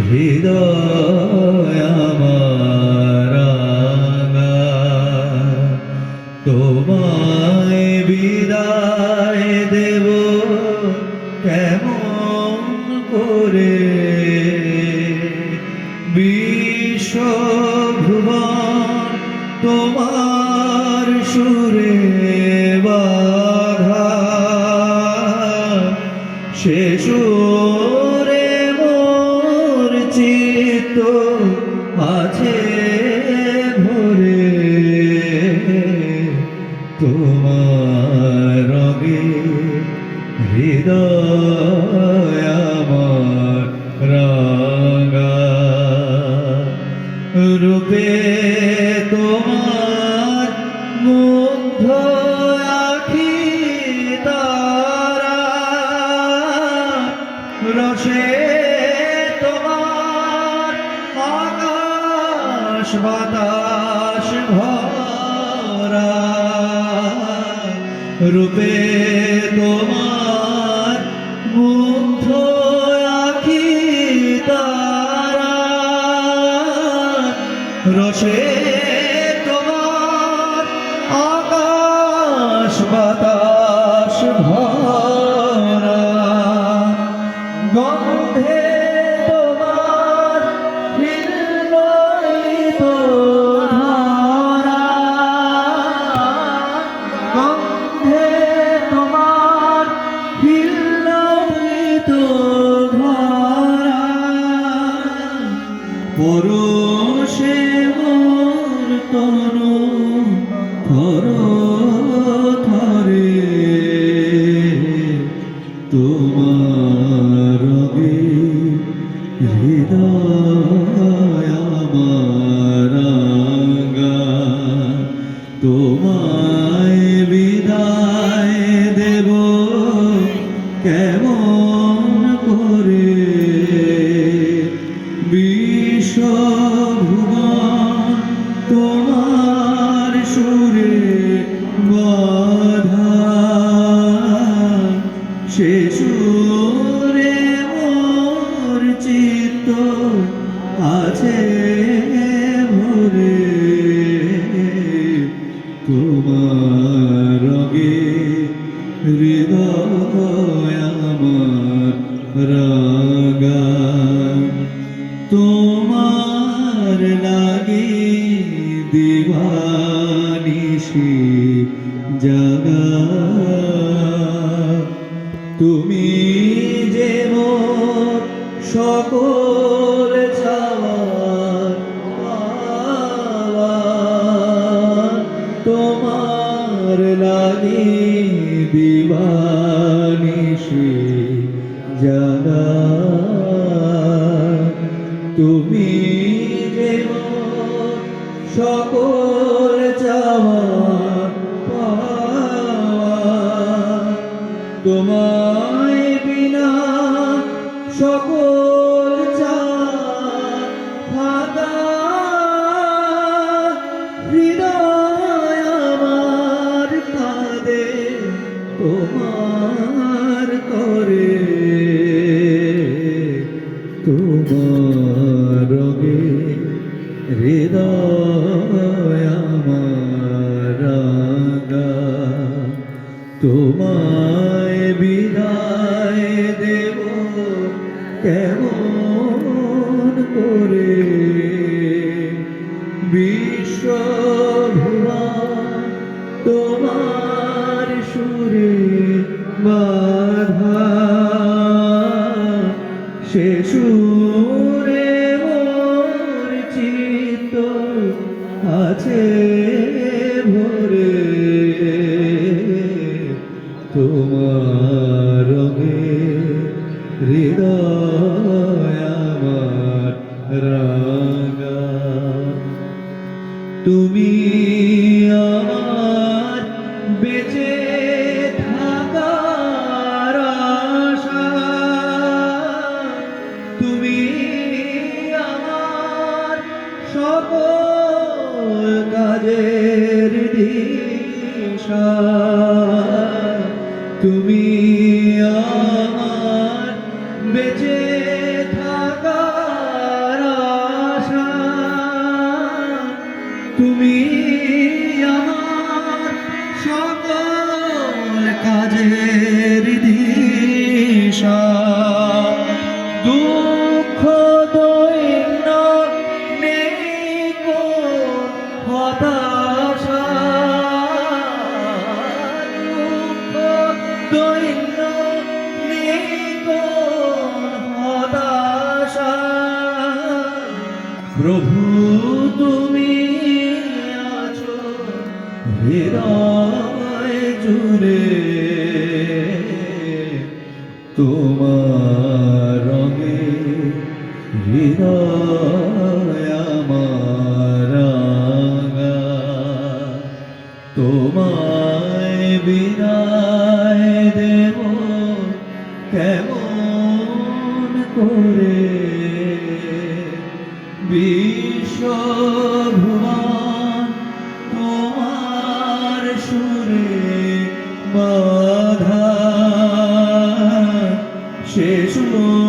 হৃদয় আমার রাঙা, তোমায় বিদায় দেব কেমন করে। বিশ্বভুবন তোমার সুরে বাঁধা, সে সুরে মোর চিত্ত আছে ভরে। তোমার রঙে হৃদয় আমার রাঙা, রূপে তোমার মুগ্ধ আখি তারা, রসে তোমার আকাশ বাতাস ভরা, রূপে তোমার মুগ্ধ আখি তারা, রসে তোমার আকাশ বাতাস ভরা, গন্ধে তোমার হৃদয়িত ধারা, গন্ধে তোমার হৃদয়িত ধারা, পরশে মোর তনু থর থরে। তোমার রঙে হৃদয় আমার রাঙা, তোমায় বিদায় দেব কেমন করে। বিশ্বভুবন তোমার সুরে বাঁধা, সে সুরে মোর চিত্ত আছে ভরে। তোমার রঙে হৃদয় আমার রাঙা, তোমার লাগি দিবানিশি জাগা, তুমি যে মোর সকল চাওয়ার পাওয়া, তোমার লাগি দিবানিশি জাগা, তুমি যে মোর সকল চাওয়ার পাওয়া, তোমায় বিনা সকল চাওয়া ফাঁকা, হৃদয় আমার কাঁদে তোমার করে। তোমার রঙে হৃদয় আমার রাঙা, তোমায় বিদায় দেব কেমন করে। বিশ্বভুবন তোমার সুরে বাঁধা, সে সুরে মোর চিত্ত আছে ভরে। তোমার রঙে হৃদয় আমার রাঙা, তুমি আমার বেঁচে থাকার আশা, তুমি আমার সকল কাজের দিশা, তুমি আমার বেঁচে থাকার প্রভু তুমি আছো হৃদয় জুড়ে, তোমার রঙে হৃদয় আমার রাঙা। তোমায় বিদায় দেব কেমন করে, বিশ্বভুবন তোমার সুরে বাঁধা, সে সুর